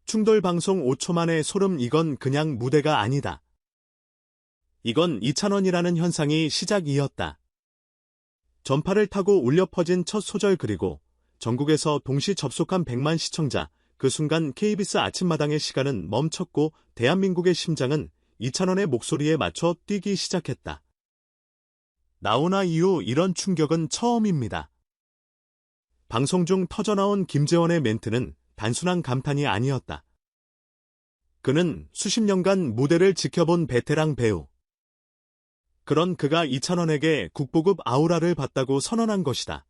충돌 방송 5초 만에 소름. 이건 그냥 무대가 아니다. 이건 이찬원이라는 현상이 시작이었다. 전파를 타고 울려 퍼진 첫 소절 그리고 전국에서 동시 접속한 100만 시청자. 그 순간 KBS 아침마당의 시간은 멈췄고 대한민국의 심장은 이찬원의 목소리에 맞춰 뛰기 시작했다. 나훈아 이후 이런 충격은 처음입니다. 방송 중 터져나온 김재원의 멘트는 단순한 감탄이 아니었다. 그는 수십 년간 무대를 지켜본 베테랑 배우. 그런 그가 이찬원에게 국보급 아우라를 받다고 선언한 것이다.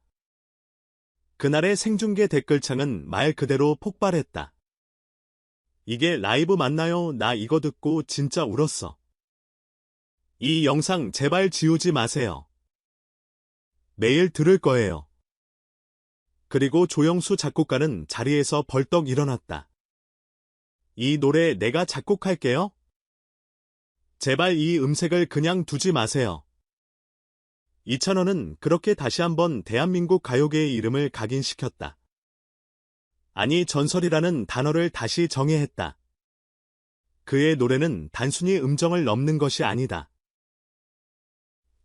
그날의 생중계 댓글창은 말 그대로 폭발했다. 이게 라이브 맞나요? 나 이거 듣고 진짜 울었어. 이 영상 제발 지우지 마세요. 매일 들을 거예요. 그리고 조영수 작곡가는 자리에서 벌떡 일어났다. 이 노래 내가 작곡할게요? 제발 이 음색을 그냥 두지 마세요. 이찬원은 그렇게 다시 한번 대한민국 가요계의 이름을 각인시켰다. 아니, 전설이라는 단어를 다시 정의했다. 그의 노래는 단순히 음정을 넘는 것이 아니다.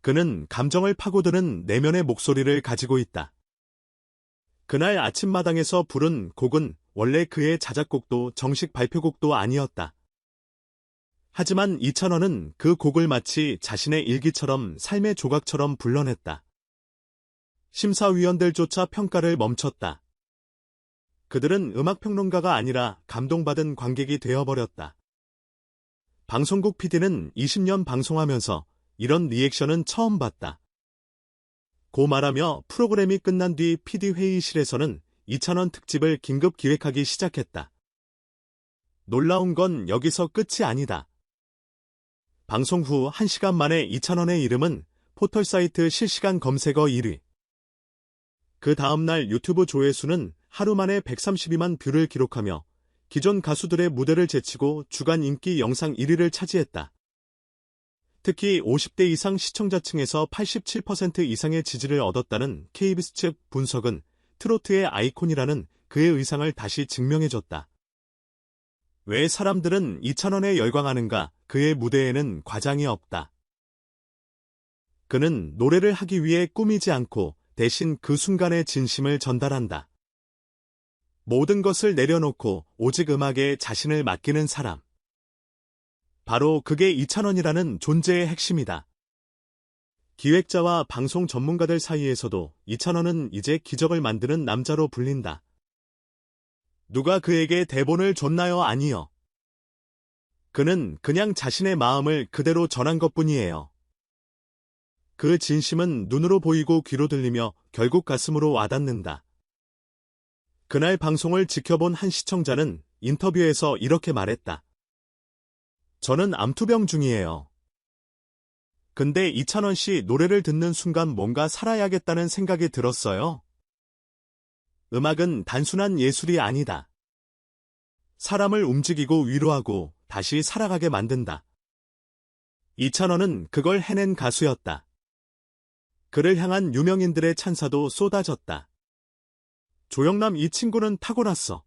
그는 감정을 파고드는 내면의 목소리를 가지고 있다. 그날 아침마당에서 부른 곡은 원래 그의 자작곡도 정식 발표곡도 아니었다. 하지만 이찬원은 그 곡을 마치 자신의 일기처럼 삶의 조각처럼 불러냈다. 심사위원들조차 평가를 멈췄다. 그들은 음악평론가가 아니라 감동받은 관객이 되어버렸다. 방송국 PD는 20년 방송하면서 이런 리액션은 처음 봤다. 고 말하며 프로그램이 끝난 뒤 PD 회의실에서는 이찬원 특집을 긴급 기획하기 시작했다. 놀라운 건 여기서 끝이 아니다. 방송 후 1시간 만에 이찬원의 이름은 포털사이트 실시간 검색어 1위. 그 다음날 유튜브 조회수는 하루 만에 132만 뷰를 기록하며 기존 가수들의 무대를 제치고 주간 인기 영상 1위를 차지했다. 특히 50대 이상 시청자층에서 87% 이상의 지지를 얻었다는 KBS 측 분석은 트로트의 아이콘이라는 그의 의상을 다시 증명해줬다. 왜 사람들은 이찬원에 열광하는가? 그의 무대에는 과장이 없다. 그는 노래를 하기 위해 꾸미지 않고 대신 그 순간의 진심을 전달한다. 모든 것을 내려놓고 오직 음악에 자신을 맡기는 사람. 바로 그게 이찬원이라는 존재의 핵심이다. 기획자와 방송 전문가들 사이에서도 이찬원은 이제 기적을 만드는 남자로 불린다. 누가 그에게 대본을 줬나요? 아니요. 그는 그냥 자신의 마음을 그대로 전한 것뿐이에요. 그 진심은 눈으로 보이고 귀로 들리며 결국 가슴으로 와닿는다. 그날 방송을 지켜본 한 시청자는 인터뷰에서 이렇게 말했다. 저는 암투병 중이에요. 근데 이찬원 씨 노래를 듣는 순간 뭔가 살아야겠다는 생각이 들었어요. 음악은 단순한 예술이 아니다. 사람을 움직이고 위로하고 다시 살아가게 만든다. 이찬원은 그걸 해낸 가수였다. 그를 향한 유명인들의 찬사도 쏟아졌다. 조영남 이 친구는 타고났어.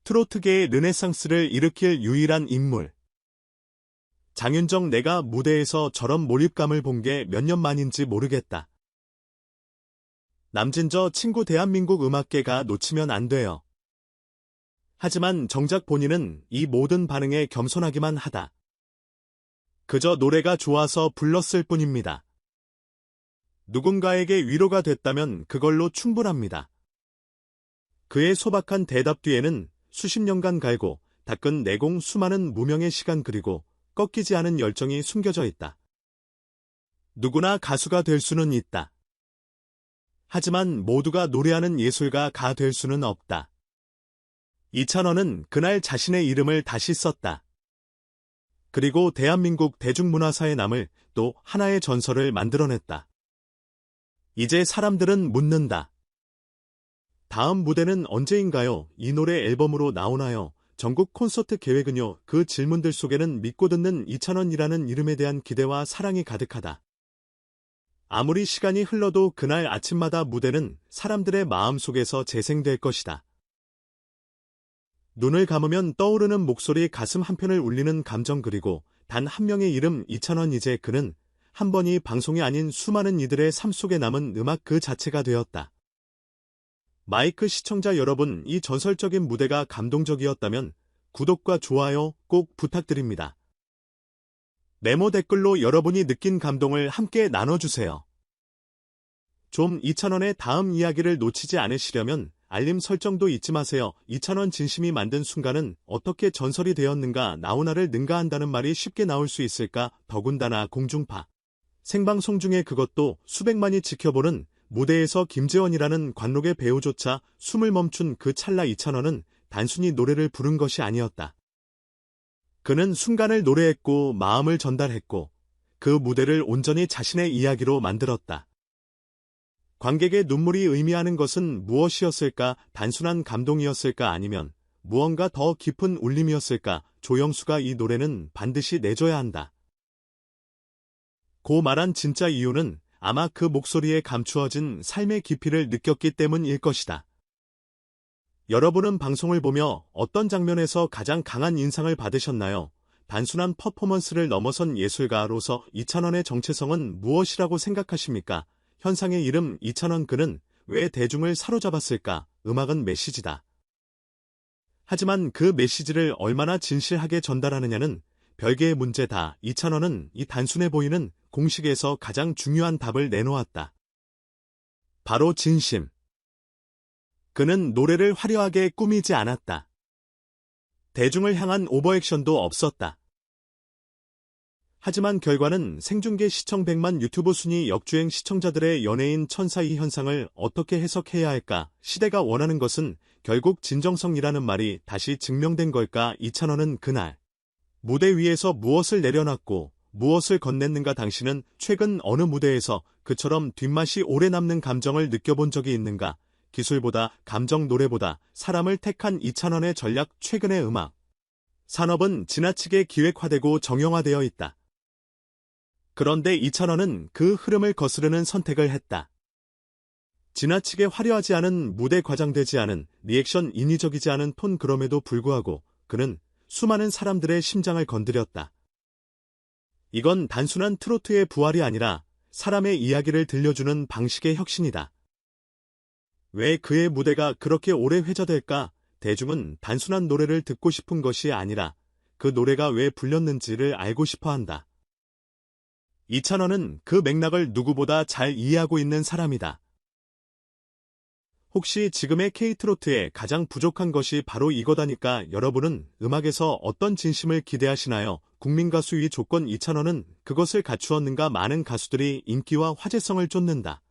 트로트계의 르네상스를 일으킬 유일한 인물. 장윤정 내가 무대에서 저런 몰입감을 본 게 몇 년 만인지 모르겠다. 남진저 친구 대한민국 음악계가 놓치면 안 돼요. 하지만 정작 본인은 이 모든 반응에 겸손하기만 하다. 그저 노래가 좋아서 불렀을 뿐입니다. 누군가에게 위로가 됐다면 그걸로 충분합니다. 그의 소박한 대답 뒤에는 수십 년간 갈고 닦은 내공 수많은 무명의 시간 그리고 꺾이지 않은 열정이 숨겨져 있다. 누구나 가수가 될 수는 있다. 하지만 모두가 노래하는 예술가가 될 수는 없다. 이찬원은 그날 자신의 이름을 다시 썼다. 그리고 대한민국 대중문화사에 남을 또 하나의 전설을 만들어냈다. 이제 사람들은 묻는다. 다음 무대는 언제인가요? 이 노래 앨범으로 나오나요? 전국 콘서트 계획은요? 그 질문들 속에는 믿고 듣는 이찬원이라는 이름에 대한 기대와 사랑이 가득하다. 아무리 시간이 흘러도 그날 아침마다 무대는 사람들의 마음속에서 재생될 것이다. 눈을 감으면 떠오르는 목소리, 가슴 한편을 울리는 감정, 그리고 단 한 명의 이름, 이찬원. 이제 그는 한 번이 방송이 아닌 수많은 이들의 삶 속에 남은 음악 그 자체가 되었다. 마이크 시청자 여러분, 이 전설적인 무대가 감동적이었다면 구독과 좋아요 꼭 부탁드립니다. 메모 댓글로 여러분이 느낀 감동을 함께 나눠주세요. 좀 이찬원의 다음 이야기를 놓치지 않으시려면 알림 설정도 잊지 마세요. 이찬원 진심이 만든 순간은 어떻게 전설이 되었는가? 나훈아를 능가한다는 말이 쉽게 나올 수 있을까? 더군다나 공중파 생방송 중에, 그것도 수백만이 지켜보는 무대에서 김재원이라는 관록의 배우조차 숨을 멈춘 그 찰나, 이찬원은 단순히 노래를 부른 것이 아니었다. 그는 순간을 노래했고 마음을 전달했고 그 무대를 온전히 자신의 이야기로 만들었다. 관객의 눈물이 의미하는 것은 무엇이었을까? 단순한 감동이었을까? 아니면 무언가 더 깊은 울림이었을까? 조영수가 이 노래는 반드시 내줘야 한다 고 말한 진짜 이유는 아마 그 목소리에 감추어진 삶의 깊이를 느꼈기 때문일 것이다. 여러분은 방송을 보며 어떤 장면에서 가장 강한 인상을 받으셨나요? 단순한 퍼포먼스를 넘어선 예술가로서 이찬원의 정체성은 무엇이라고 생각하십니까? 현상의 이름, 이찬원. 그는 왜 대중을 사로잡았을까? 음악은 메시지다. 하지만 그 메시지를 얼마나 진실하게 전달하느냐는 별개의 문제다. 이찬원은 이 단순해 보이는 공식에서 가장 중요한 답을 내놓았다. 바로 진심. 그는 노래를 화려하게 꾸미지 않았다. 대중을 향한 오버액션도 없었다. 하지만 결과는 생중계 시청 100만, 유튜브 순위 역주행, 시청자들의 연예인 천사. 이 현상을 어떻게 해석해야 할까? 시대가 원하는 것은 결국 진정성이라는 말이 다시 증명된 걸까? 이찬원은 그날 무대 위에서 무엇을 내려놨고 무엇을 건넸는가? 당신은 최근 어느 무대에서 그처럼 뒷맛이 오래 남는 감정을 느껴본 적이 있는가? 기술보다 감정, 노래보다 사람을 택한 이찬원의 전략. 최근의 음악 산업은 지나치게 기획화되고 정형화되어 있다. 그런데 이찬원은 그 흐름을 거스르는 선택을 했다. 지나치게 화려하지 않은 무대, 과장되지 않은 리액션, 인위적이지 않은 톤. 그럼에도 불구하고 그는 수많은 사람들의 심장을 건드렸다. 이건 단순한 트로트의 부활이 아니라 사람의 이야기를 들려주는 방식의 혁신이다. 왜 그의 무대가 그렇게 오래 회자될까? 대중은 단순한 노래를 듣고 싶은 것이 아니라 그 노래가 왜 불렸는지를 알고 싶어 한다. 이찬원은 그 맥락을 누구보다 잘 이해하고 있는 사람이다. 혹시 지금의 K트로트에 가장 부족한 것이 바로 이거다니까? 여러분은 음악에서 어떤 진심을 기대하시나요? 국민가수의 조건, 이찬원은 그것을 갖추었는가? 많은 가수들이 인기와 화제성을 쫓는다.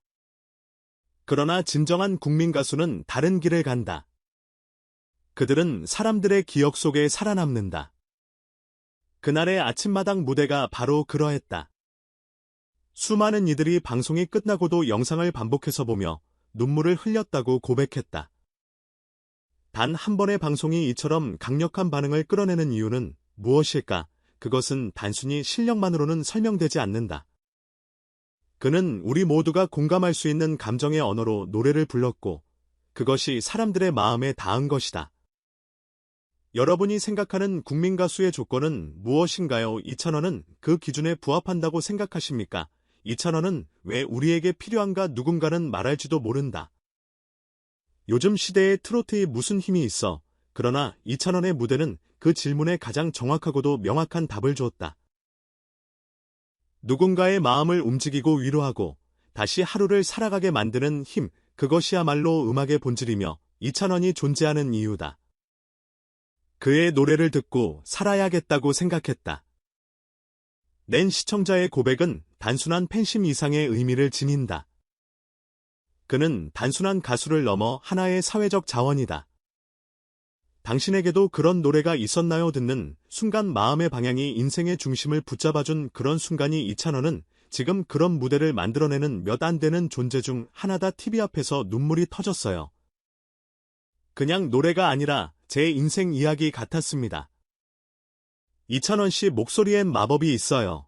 그러나 진정한 국민가수는 다른 길을 간다. 그들은 사람들의 기억 속에 살아남는다. 그날의 아침마당 무대가 바로 그러했다. 수많은 이들이 방송이 끝나고도 영상을 반복해서 보며 눈물을 흘렸다고 고백했다. 단 한 번의 방송이 이처럼 강력한 반응을 끌어내는 이유는 무엇일까? 그것은 단순히 실력만으로는 설명되지 않는다. 그는 우리 모두가 공감할 수 있는 감정의 언어로 노래를 불렀고 그것이 사람들의 마음에 닿은 것이다. 여러분이 생각하는 국민가수의 조건은 무엇인가요? 이찬원은 그 기준에 부합한다고 생각하십니까? 이찬원은 왜 우리에게 필요한가? 누군가는 말할지도 모른다. 요즘 시대에 트로트에 무슨 힘이 있어? 그러나 이찬원의 무대는 그 질문에 가장 정확하고도 명확한 답을 주었다. 누군가의 마음을 움직이고 위로하고 다시 하루를 살아가게 만드는 힘, 그것이야말로 음악의 본질이며 이찬원이 존재하는 이유다. 그의 노래를 듣고 살아야겠다고 생각했다. 낸 시청자의 고백은 단순한 팬심 이상의 의미를 지닌다. 그는 단순한 가수를 넘어 하나의 사회적 자원이다. 당신에게도 그런 노래가 있었나요? 듣는 순간 마음의 방향이 인생의 중심을 붙잡아준 그런 순간이 이찬원은 지금 그런 무대를 만들어내는 몇 안 되는 존재 중 하나다. TV 앞에서 눈물이 터졌어요. 그냥 노래가 아니라 제 인생 이야기 같았습니다. 이찬원 씨 목소리엔 마법이 있어요.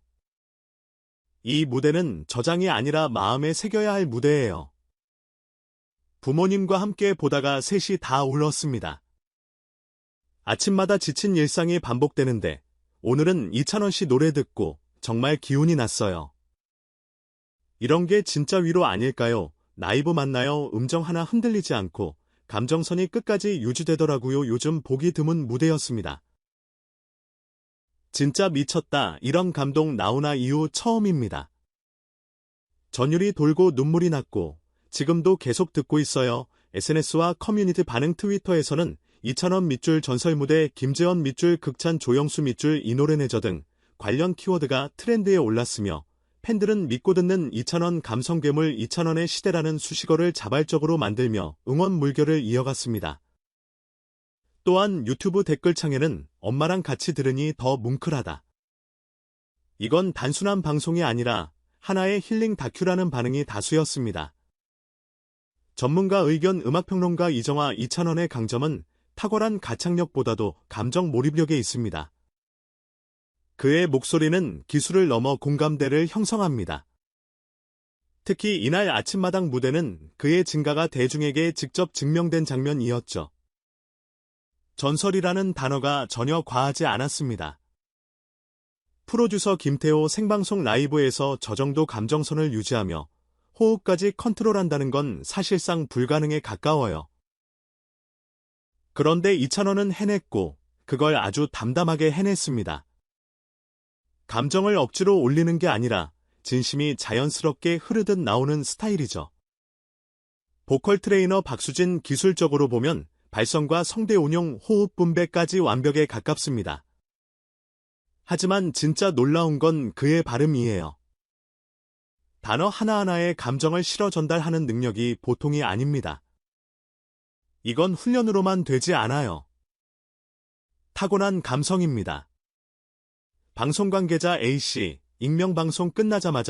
이 무대는 저장이 아니라 마음에 새겨야 할 무대예요. 부모님과 함께 보다가 셋이 다 울었습니다. 아침마다 지친 일상이 반복되는데 오늘은 이찬원 씨 노래 듣고 정말 기운이 났어요. 이런 게 진짜 위로 아닐까요? 라이브 맞나요? 음정 하나 흔들리지 않고 감정선이 끝까지 유지되더라고요. 요즘 보기 드문 무대였습니다. 진짜 미쳤다. 이런 감동 나훈아 이후 처음입니다. 전율이 돌고 눈물이 났고 지금도 계속 듣고 있어요. SNS와 커뮤니티 반응 트위터에서는 이찬원 밑줄 전설 무대, 김재원 밑줄 극찬, 조영수 밑줄 이 노래 내줘 등 관련 키워드가 트렌드에 올랐으며 팬들은 믿고 듣는 이찬원 감성 괴물 이찬원의 시대라는 수식어를 자발적으로 만들며 응원 물결을 이어갔습니다. 또한 유튜브 댓글창에는 엄마랑 같이 들으니 더 뭉클하다. 이건 단순한 방송이 아니라 하나의 힐링 다큐라는 반응이 다수였습니다. 전문가 의견 음악평론가 이정화 이찬원의 강점은 탁월한 가창력보다도 감정 몰입력에 있습니다. 그의 목소리는 기술을 넘어 공감대를 형성합니다. 특히 이날 아침마당 무대는 그의 진가가 대중에게 직접 증명된 장면이었죠. 전설이라는 단어가 전혀 과하지 않았습니다. 프로듀서 김태호 생방송 라이브에서 저 정도 감정선을 유지하며 호흡까지 컨트롤한다는 건 사실상 불가능에 가까워요. 그런데 이찬원은 해냈고 그걸 아주 담담하게 해냈습니다. 감정을 억지로 올리는 게 아니라 진심이 자연스럽게 흐르듯 나오는 스타일이죠. 보컬 트레이너 박수진 기술적으로 보면 발성과 성대 운용, 호흡 분배까지 완벽에 가깝습니다. 하지만 진짜 놀라운 건 그의 발음이에요. 단어 하나하나에 감정을 실어 전달하는 능력이 보통이 아닙니다. 이건 훈련으로만 되지 않아요. 타고난 감성입니다. 방송 관계자 A씨, 익명 방송 끝나자마자